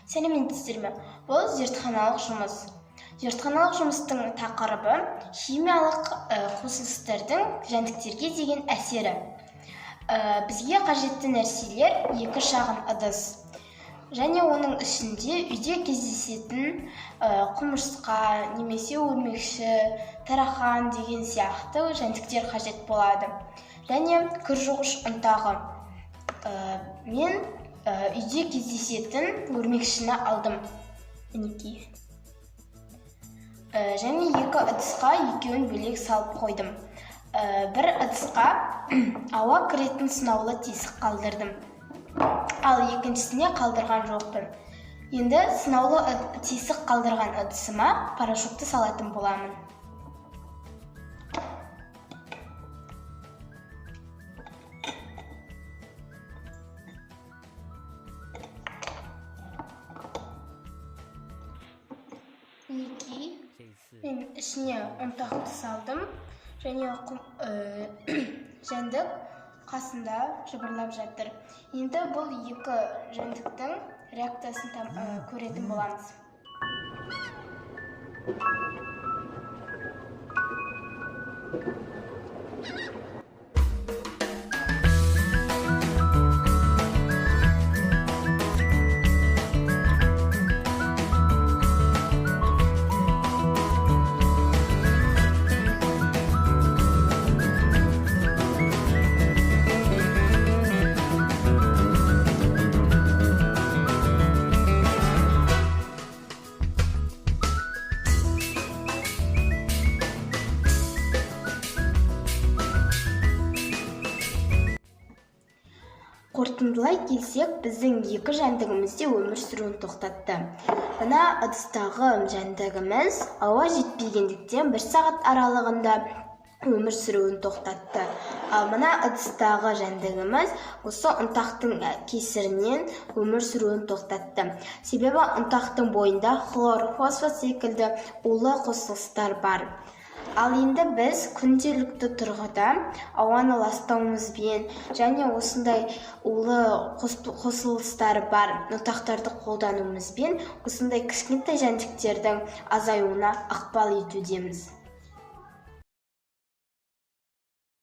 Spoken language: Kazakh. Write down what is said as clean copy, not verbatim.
Сәлеметсіздер ме? Бұл зертханалық жұмыс. Зертханалық жұмыстың тақырыбы химиялық қосылыстардың жәндіктерге деген әсері. Бізге қажетті нәрселер 2 шағын ыдыс. Және оның ішінде үйде кездесетін құмырсқа, немесе өрмекші, тарақан деген сияқты жәндіктер қажет болады. Және кір жуғыш ұнтағы. Мен үйде кездесетін өрмекшіні алдым. Мінекей. Және 2 ыдысқа екеуін бөлек салып қойдым. Бір ыдысқа ауа кіретін сынаулы тесік қалдырдым. Ал екіншісіне қалдырған жоқпын. Енді сынаулы тесік қалдырған ыдысыма порошокты салатын боламын. Мен ішіне ұнтақты салдым, және жәндік қасында жыбырлап жатыр. Енді бұл 2 жәндіктің реакциясын көретін боламыз. Қорытындылай келсек, біздің 2 жәндігіміз де өмір сүруін тоқтатты. Мына ыдыстағы жәндігіміз ауа жетпегендіктен 1 сағат аралығында өмір сүруін тоқтатты. Ал мына ыдыстағы жәндігіміз осы ұнтақтың кесірінен өмір сүруін тоқтатты. Себебі ұнтақтың бойында хлор, фосфор секілді улы қосылыстар бар. Ал енді біз күнделікті тұрғыда ауаны ластауымызбен және осындай улы қосылыстары бар ұнтақтарды қолдануымызбен осындай кішкентай жәндіктердің азаюына ықпал етудеміз.